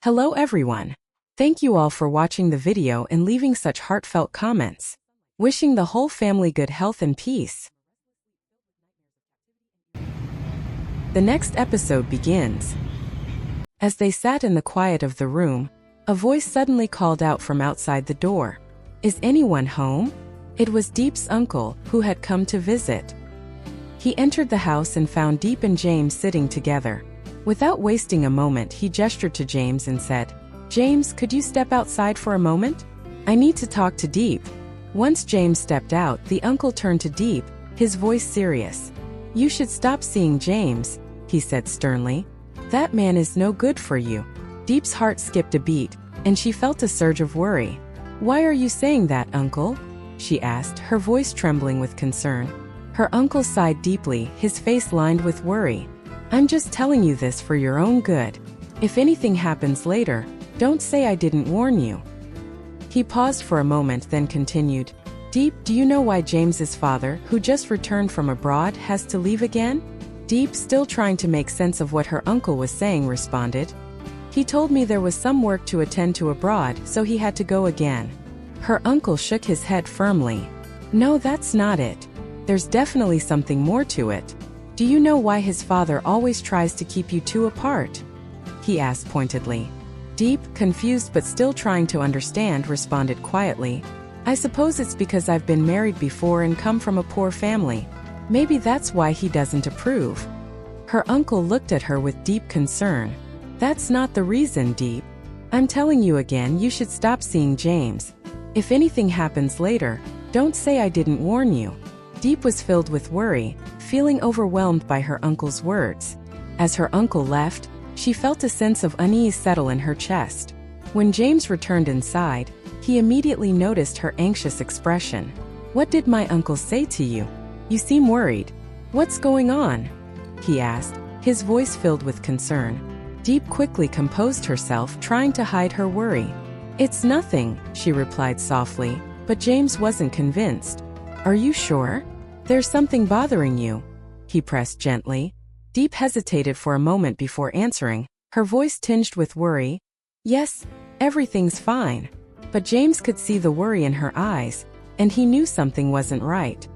Hello everyone. Thank you all for watching the video and leaving such heartfelt comments. Wishing the whole family good health and peace. The next episode begins. As they sat in the quiet of the room, a voice suddenly called out from outside the door. Is anyone home? It was Diep's uncle, who had come to visit. He entered the house and found Diep and James sitting together. Without wasting a moment, he gestured to James and said, James, could you step outside for a moment? I need to talk to Diep. Once James stepped out, the uncle turned to Diep, his voice serious. You should stop seeing James, he said sternly. That man is no good for you. Diep's heart skipped a beat, and she felt a surge of worry. Why are you saying that, uncle? She asked, her voice trembling with concern. Her uncle sighed deeply, his face lined with worry. I'm just telling you this for your own good. If anything happens later, don't say I didn't warn you. He paused for a moment, then continued. Diep, do you know why James's father, who just returned from abroad, has to leave again? Diep, still trying to make sense of what her uncle was saying, responded. He told me there was some work to attend to abroad, so he had to go again. Her uncle shook his head firmly. No, that's not it. There's definitely something more to it. Do you know why his father always tries to keep you two apart? He asked pointedly. Diep, confused but still trying to understand, responded quietly. I suppose it's because I've been married before and come from a poor family. Maybe that's why he doesn't approve. Her uncle looked at her with deep concern. That's not the reason, Diep. I'm telling you again, you should stop seeing James. If anything happens later, don't say I didn't warn you. Diep was filled with worry, feeling overwhelmed by her uncle's words. As her uncle left, she felt a sense of unease settle in her chest. When James returned inside, he immediately noticed her anxious expression. What did my uncle say to you? You seem worried. What's going on? He asked, his voice filled with concern. Diep quickly composed herself, trying to hide her worry. It's nothing, she replied softly, but James wasn't convinced. Are you sure? There's something bothering you, he pressed gently. Diep hesitated for a moment before answering, her voice tinged with worry. Yes, everything's fine. But James could see the worry in her eyes, and he knew something wasn't right.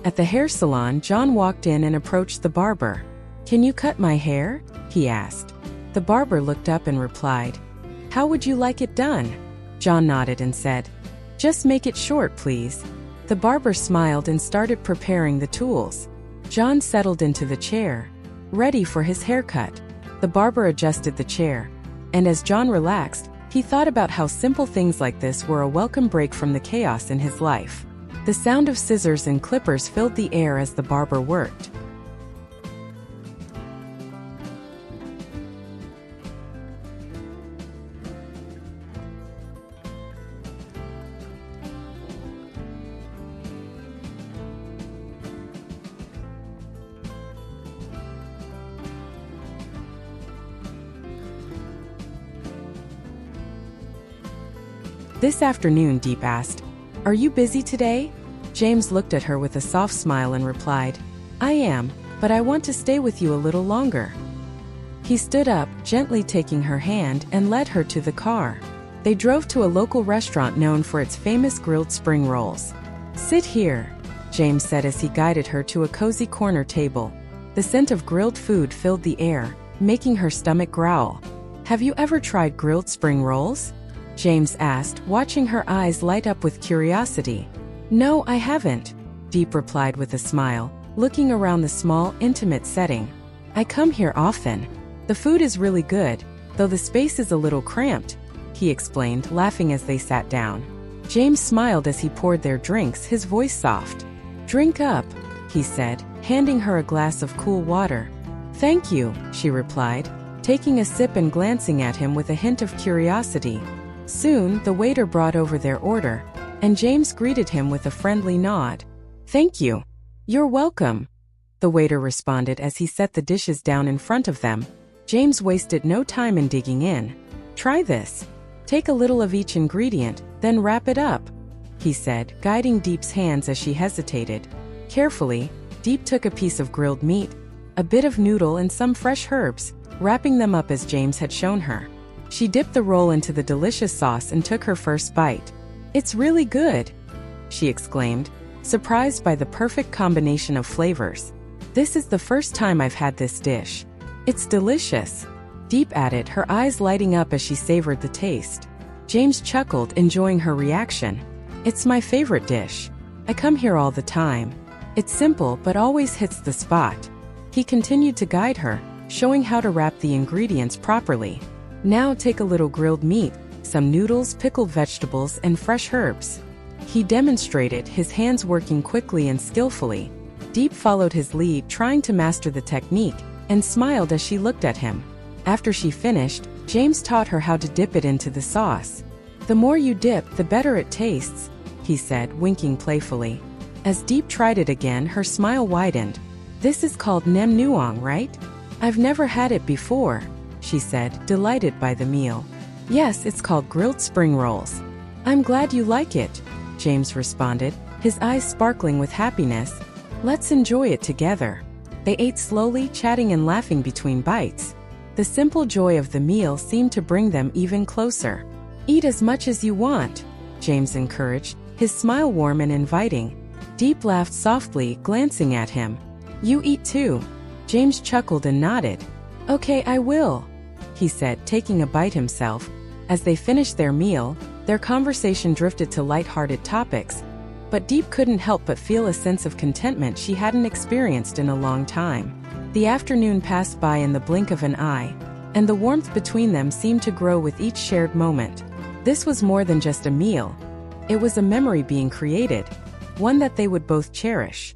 At the hair salon, John walked in and approached the barber. Can you cut my hair? He asked. The barber looked up and replied, How would you like it done? John nodded and said, Just make it short, please. The barber smiled and started preparing the tools. John settled into the chair, ready for his haircut. The barber adjusted the chair, and as John relaxed, he thought about how simple things like this were a welcome break from the chaos in his life. The sound of scissors and clippers filled the air as the barber worked. This afternoon, Diep asked, Are you busy today? James looked at her with a soft smile and replied, I am, but I want to stay with you a little longer. He stood up, gently taking her hand, and led her to the car. They drove to a local restaurant known for its famous grilled spring rolls. Sit here, James said as he guided her to a cozy corner table. The scent of grilled food filled the air, making her stomach growl. Have you ever tried grilled spring rolls? James asked, watching her eyes light up with curiosity. No, I haven't, Diep replied with a smile, looking around the small, intimate setting. I come here often. The food is really good, though the space is a little cramped, he explained, laughing as they sat down. James smiled as he poured their drinks, his voice soft. Drink up, he said, handing her a glass of cool water. Thank you, she replied, taking a sip and glancing at him with a hint of curiosity. Soon, the waiter brought over their order, and James greeted him with a friendly nod. Thank you. You're welcome, the waiter responded as he set the dishes down in front of them. James wasted no time in digging in. Try this. Take a little of each ingredient, then wrap it up, he said, guiding Diep's hands as she hesitated. Carefully, Diep took a piece of grilled meat, a bit of noodle and some fresh herbs, wrapping them up as James had shown her. She dipped the roll into the delicious sauce and took her first bite. "It's really good," she exclaimed, surprised by the perfect combination of flavors. "This is the first time I've had this dish. It's delicious," Diep added, her eyes lighting up as she savored the taste. James chuckled, enjoying her reaction. "It's my favorite dish. I come here all the time. It's simple but always hits the spot." He continued to guide her, showing how to wrap the ingredients properly. "Now take a little grilled meat, some noodles, pickled vegetables, and fresh herbs." He demonstrated, his hands working quickly and skillfully. Diep followed his lead, trying to master the technique, and smiled as she looked at him. After she finished, James taught her how to dip it into the sauce. "The more you dip, the better it tastes," he said, winking playfully. As Diep tried it again, her smile widened. "This is called nem nuong, right? I've never had it before," she said, delighted by the meal. "Yes, it's called grilled spring rolls." "I'm glad you like it," James responded, his eyes sparkling with happiness. "Let's enjoy it together." They ate slowly, chatting and laughing between bites. The simple joy of the meal seemed to bring them even closer. "Eat as much as you want," James encouraged, his smile warm and inviting. Diep laughed softly, glancing at him. "You eat too." James chuckled and nodded. "Okay, I will," he said, taking a bite himself. As they finished their meal, their conversation drifted to light-hearted topics, but Diep couldn't help but feel a sense of contentment she hadn't experienced in a long time. The afternoon passed by in the blink of an eye, and the warmth between them seemed to grow with each shared moment. This was more than just a meal. It was a memory being created, one that they would both cherish.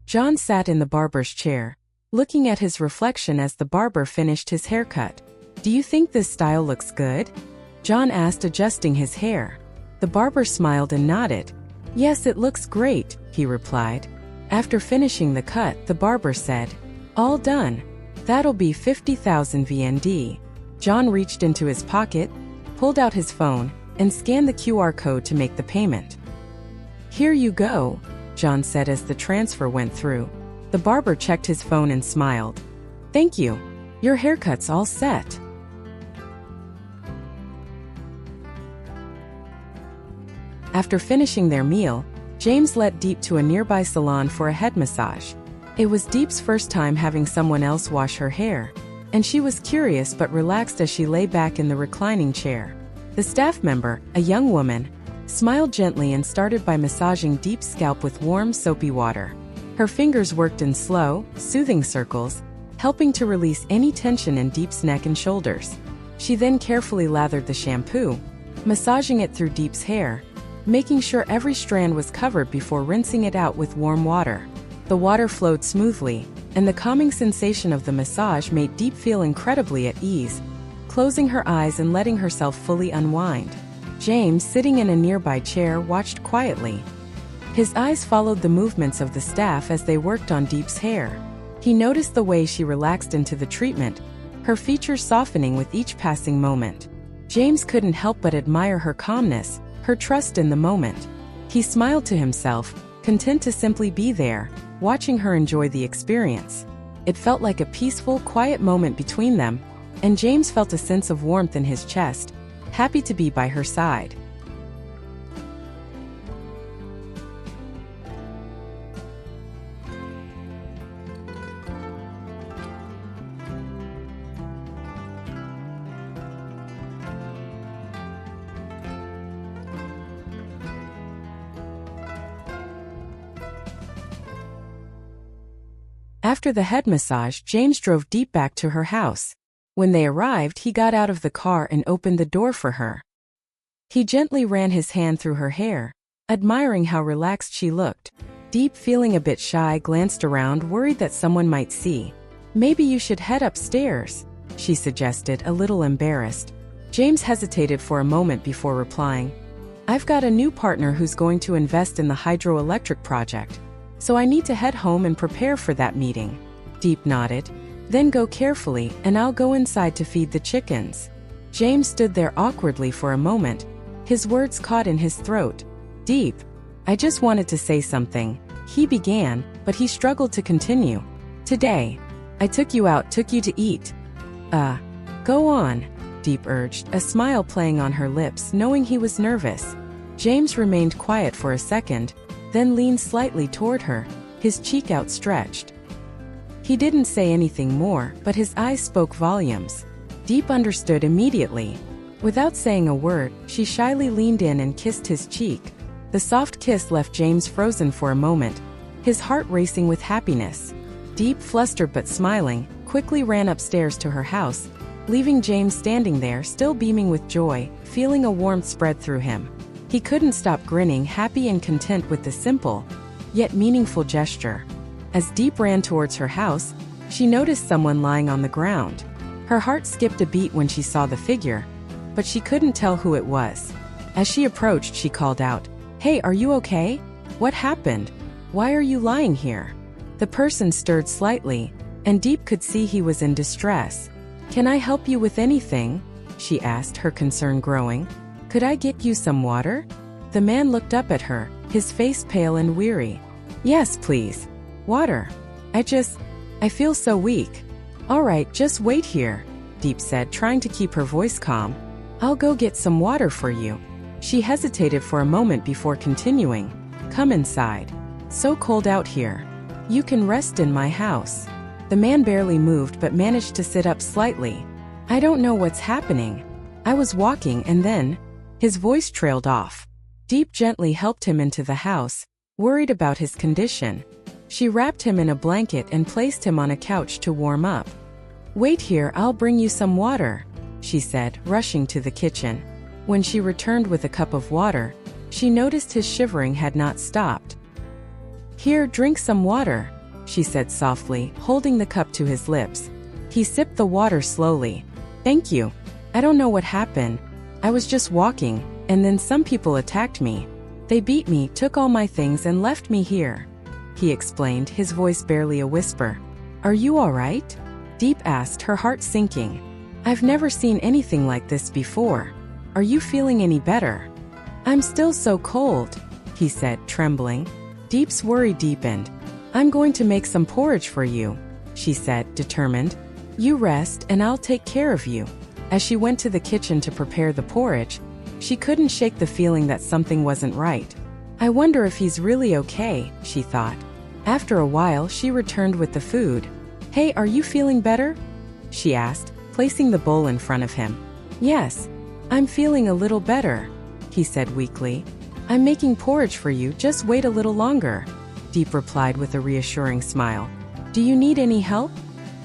John sat in the barber's chair, looking at his reflection as the barber finished his haircut. "Do you think this style looks good?" John asked, adjusting his hair. The barber smiled and nodded. "Yes, it looks great," he replied. After finishing the cut, the barber said, "All done. That'll be 50,000 VND. John reached into his pocket, pulled out his phone, and scanned the QR code to make the payment. "Here you go," John said as the transfer went through. The barber checked his phone and smiled. "Thank you. Your haircut's all set." After finishing their meal, James led Diep to a nearby salon for a head massage. It was Diep's first time having someone else wash her hair, and she was curious but relaxed as she lay back in the reclining chair. The staff member, a young woman, smiled gently and started by massaging Diep's scalp with warm, soapy water. Her fingers worked in slow, soothing circles, helping to release any tension in Diep's neck and shoulders. She then carefully lathered the shampoo, massaging it through Diep's hair, making sure every strand was covered before rinsing it out with warm water. The water flowed smoothly, and the calming sensation of the massage made Diep feel incredibly at ease, closing her eyes and letting herself fully unwind. James, sitting in a nearby chair, watched quietly. His eyes followed the movements of the staff as they worked on Diep's hair. He noticed the way she relaxed into the treatment, her features softening with each passing moment. James couldn't help but admire her calmness, her trust in the moment. He smiled to himself, content to simply be there, watching her enjoy the experience. It felt like a peaceful, quiet moment between them, and James felt a sense of warmth in his chest, happy to be by her side. After the head massage, James drove Diep back to her house. When they arrived, he got out of the car and opened the door for her. He gently ran his hand through her hair, admiring how relaxed she looked. Diep, feeling a bit shy, glanced around, worried that someone might see. "Maybe you should head upstairs," she suggested, a little embarrassed. James hesitated for a moment before replying, "I've got a new partner who's going to invest in the hydroelectric project, so I need to head home and prepare for that meeting." Diep nodded. "Then go carefully, and I'll go inside to feed the chickens." James stood there awkwardly for a moment, his words caught in his throat. "Diep, I just wanted to say something," he began, but he struggled to continue. "Today, I took you out, took you to eat. Go on, Diep urged, a smile playing on her lips, knowing he was nervous. James remained quiet for a second, then leaned slightly toward her, his cheek outstretched. He didn't say anything more, but his eyes spoke volumes. Diep understood immediately. Without saying a word, she shyly leaned in and kissed his cheek. The soft kiss left James frozen for a moment, his heart racing with happiness. Diep, flustered but smiling, quickly ran upstairs to her house, leaving James standing there still beaming with joy, feeling a warmth spread through him. He couldn't stop grinning, happy and content with the simple, yet meaningful gesture. As Diep ran towards her house, she noticed someone lying on the ground. Her heart skipped a beat when she saw the figure, but she couldn't tell who it was. As she approached, she called out, "Hey, are you okay? What happened? Why are you lying here?" The person stirred slightly, and Diep could see he was in distress. "Can I help you with anything?" she asked, her concern growing. "Could I get you some water?" The man looked up at her, his face pale and weary. "Yes, please. Water. I feel so weak." "All right, just wait here," Diep said, trying to keep her voice calm. "I'll go get some water for you." She hesitated for a moment before continuing. "Come inside. So cold out here. You can rest in my house." The man barely moved but managed to sit up slightly. "I don't know what's happening. I was walking and then..." His voice trailed off. Diep gently helped him into the house, worried about his condition. She wrapped him in a blanket and placed him on a couch to warm up. "Wait here, I'll bring you some water," she said, rushing to the kitchen. When she returned with a cup of water, she noticed his shivering had not stopped. "Here, drink some water," she said softly, holding the cup to his lips. He sipped the water slowly. "Thank you. I don't know what happened. I was just walking, and then some people attacked me. They beat me, took all my things and left me here," he explained, his voice barely a whisper. "Are you all right?" Diep asked, her heart sinking. "I've never seen anything like this before. Are you feeling any better?" "I'm still so cold," he said, trembling. Diep's worry deepened. "I'm going to make some porridge for you," she said, determined. "You rest and I'll take care of you." As she went to the kitchen to prepare the porridge, she couldn't shake the feeling that something wasn't right. "I wonder if he's really okay," she thought. After a while, she returned with the food. "Hey, are you feeling better?" she asked, placing the bowl in front of him. "Yes, I'm feeling a little better," he said weakly. "I'm making porridge for you, just wait a little longer," Diep replied with a reassuring smile. "Do you need any help?"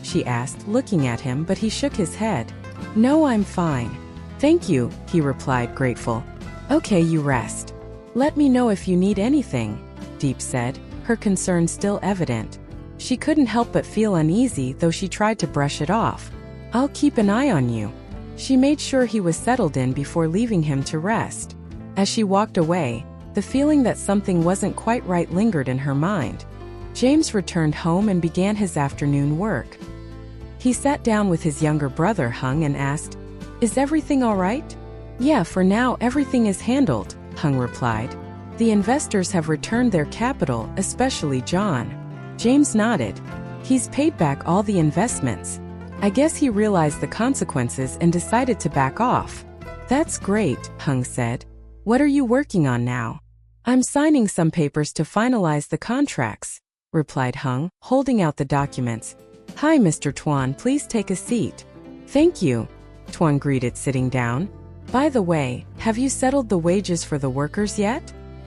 she asked, looking at him, but he shook his head. "No, I'm fine. Thank you," he replied, grateful. "Okay, you rest. Let me know if you need anything," Diep said, her concern still evident. She couldn't help but feel uneasy, though she tried to brush it off. "I'll keep an eye on you." She made sure he was settled in before leaving him to rest. As she walked away, the feeling that something wasn't quite right lingered in her mind. James returned home and began his afternoon work. He sat down with his younger brother Hung and asked, "Is everything all right?" "Yeah, for now everything is handled," Hung replied. "The investors have returned their capital, especially John." James nodded. "He's paid back all the investments. I guess he realized the consequences and decided to back off." "That's great," Hung said. "What are you working on now?" "I'm signing some papers to finalize the contracts," replied Hung, holding out the documents. "Hi, Mr. Tuan, please take a seat." "Thank you," Tuan greeted, sitting down. "By the way, have you settled the wages for the workers yet?"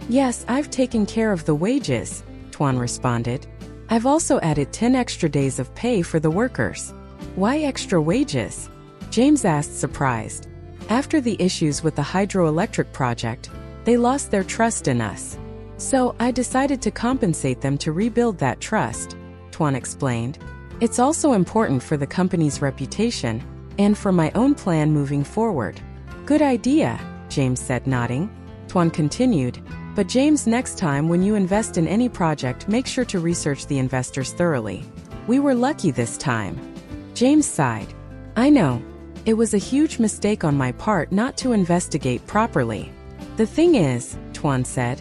"Yes, I've taken care of the wages," Tuan responded. "I've also added 10 extra days of pay for the workers." "Why extra wages?" James asked, surprised. "After the issues with the hydroelectric project, they lost their trust in us. So I decided to compensate them to rebuild that trust," Tuan explained. "It's also important for the company's reputation and for my own plan moving forward." "Good idea," James said, nodding. Tuan continued, "But James, next time when you invest in any project, make sure to research the investors thoroughly. We were lucky this time." James sighed. "I know. It was a huge mistake on my part not to investigate properly. The thing is," Tuan said,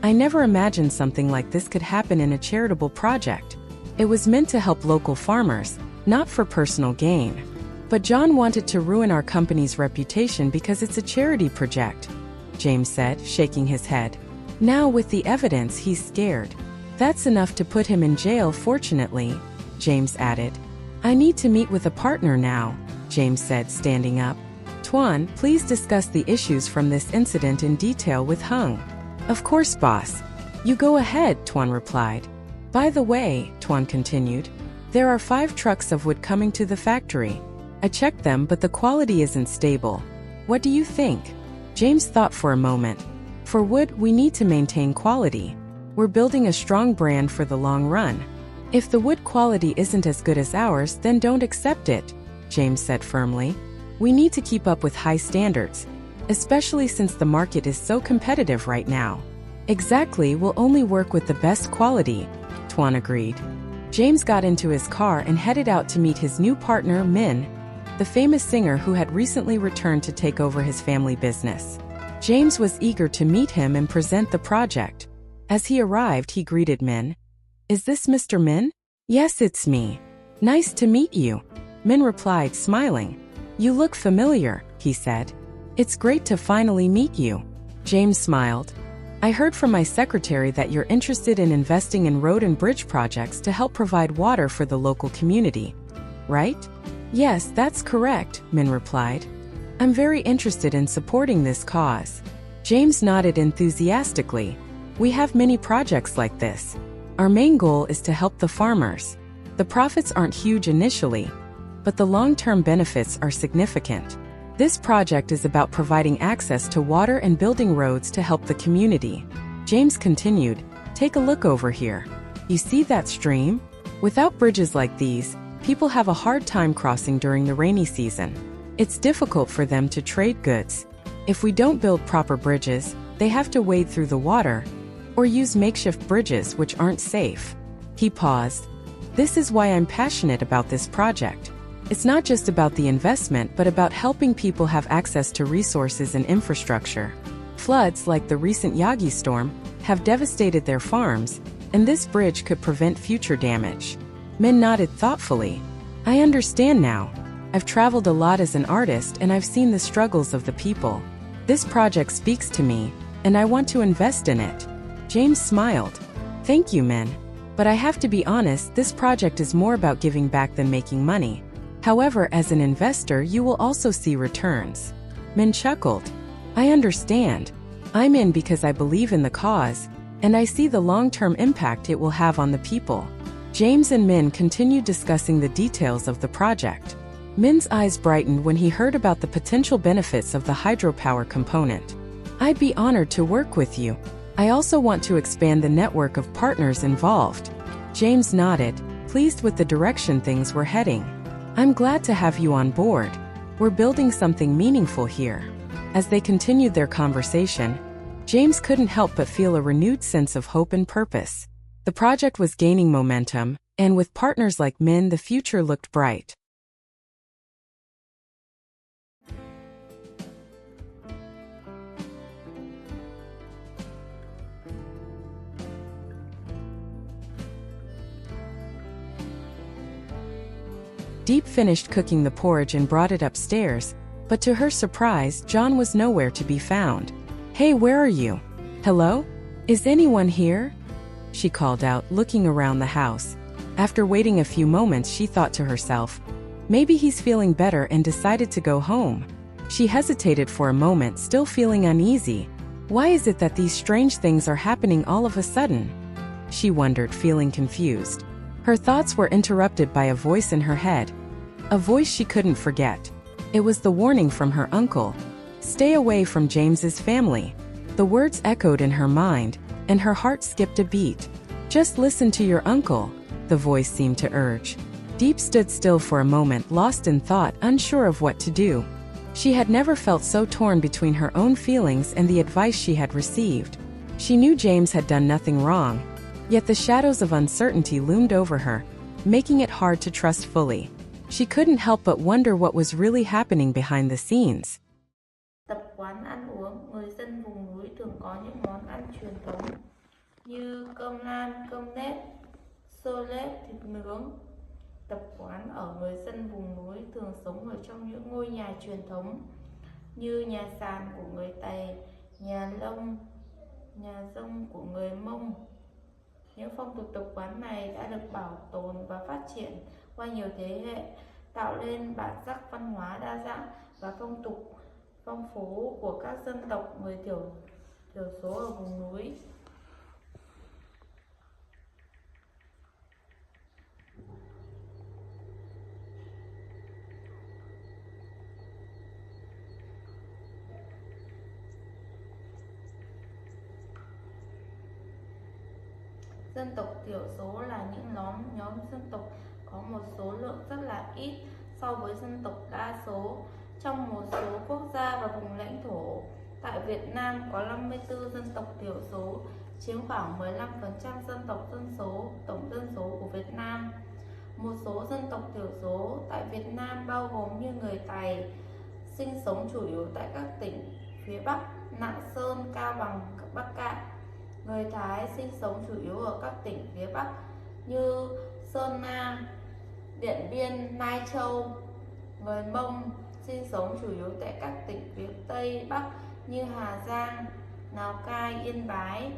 "I never imagined something like this could happen in a charitable project. It was meant to help local farmers, not for personal gain. But John wanted to ruin our company's reputation because it's a charity project, James said, shaking his head. Now with the evidence, he's scared. That's enough to put him in jail, fortunately, James added. I need to meet with a partner now, James said, standing up. Tuan, please discuss the issues from this incident in detail with Hung. Of course, boss. You go ahead, Tuan replied. By the way, Tuan continued, there are 5 trucks of wood coming to the factory. I checked them, but the quality isn't stable. What do you think? James thought for a moment. For wood, we need to maintain quality. We're building a strong brand for the long run. If the wood quality isn't as good as ours, then don't accept it, James said firmly. We need to keep up with high standards, especially since the market is so competitive right now. Exactly, we'll only work with the best quality, Tuan agreed. James got into his car and headed out to meet his new partner, Min, the famous singer who had recently returned to take over his family business. James was eager to meet him and present the project. As he arrived, he greeted Min. Is this Mr. Min? Yes, it's me. Nice to meet you, Min replied, smiling. You look familiar, he said. It's great to finally meet you. James smiled. I heard from my secretary that you're interested in investing in road and bridge projects to help provide water for the local community, right? Yes, that's correct, Min replied. I'm very interested in supporting this cause. James nodded enthusiastically. We have many projects like this. Our main goal is to help the farmers. The profits aren't huge initially, but the long-term benefits are significant. This project is about providing access to water and building roads to help the community. James continued, take a look over here. You see that stream? Without bridges like these, people have a hard time crossing during the rainy season. It's difficult for them to trade goods. If we don't build proper bridges, they have to wade through the water or use makeshift bridges which aren't safe. He paused. This is why I'm passionate about this project. It's not just about the investment, but about helping people have access to resources and infrastructure. Floods, like the recent Yagi storm, have devastated their farms, and this bridge could prevent future damage. Min nodded thoughtfully. I understand now. I've traveled a lot as an artist, and I've seen the struggles of the people. This project speaks to me, and I want to invest in it. James smiled. Thank you, Min. But I have to be honest, this project is more about giving back than making money. However, as an investor, you will also see returns. Min chuckled. I understand. I'm in because I believe in the cause, and I see the long-term impact it will have on the people. James and Min continued discussing the details of the project. Min's eyes brightened when he heard about the potential benefits of the hydropower component. I'd be honored to work with you. I also want to expand the network of partners involved. James nodded, pleased with the direction things were heading. I'm glad to have you on board. We're building something meaningful here. As they continued their conversation, James couldn't help but feel a renewed sense of hope and purpose. The project was gaining momentum, and with partners like Min, the future looked bright. Diep finished cooking the porridge and brought it upstairs, but to her surprise, John was nowhere to be found. Hey, where are you? Hello? Is anyone here? She called out, looking around the house. After waiting a few moments, she thought to herself, maybe he's feeling better, and decided to go home. She hesitated for a moment, still feeling uneasy. Why is it that these strange things are happening all of a sudden? She wondered, feeling confused. Her thoughts were interrupted by a voice in her head. A voice she couldn't forget. It was the warning from her uncle. Stay away from James's family. The words echoed in her mind, and her heart skipped a beat. Just listen to your uncle, the voice seemed to urge. Diep stood still for a moment, lost in thought, unsure of what to do. She had never felt so torn between her own feelings and the advice she had received. She knew James had done nothing wrong, yet the shadows of uncertainty loomed over her, making it hard to trust fully. She couldn't help but wonder what was really happening behind the scenes. Tập quán ăn uống, người dân vùng núi thường có những món ăn truyền thống như cơm lam, cơm nếp, xô lết, thịt nướng. Tập quán ở người dân vùng núi thường sống ở trong những ngôi nhà truyền thống như nhà sàn của người Tày, nhà rông của người Mông. Những phong tục tập quán này đã được bảo tồn và phát triển qua nhiều thế hệ, tạo nên bản sắc văn hóa đa dạng và phong tục phong phú của các dân tộc người thiểu số ở vùng núi. Dân tộc thiểu số là những nhóm dân tộc có một số lượng rất là ít so với dân tộc đa số trong một số quốc gia và vùng lãnh thổ. Tại Việt Nam có 54 dân tộc thiểu số, chiếm khoảng 15% tổng dân số của Việt Nam. Một số dân tộc thiểu số tại Việt Nam bao gồm như người Tày, sinh sống chủ yếu tại các tỉnh phía Bắc, Lạng Sơn, Cao Bằng, Bắc Kạn. Người Thái sinh sống chủ yếu ở các tỉnh phía Bắc như Sơn La, Điện Biên, Lai Châu. Người Mông sinh sống chủ yếu tại các tỉnh phía Tây Bắc như Hà Giang, Lào Cai, Yên Bái.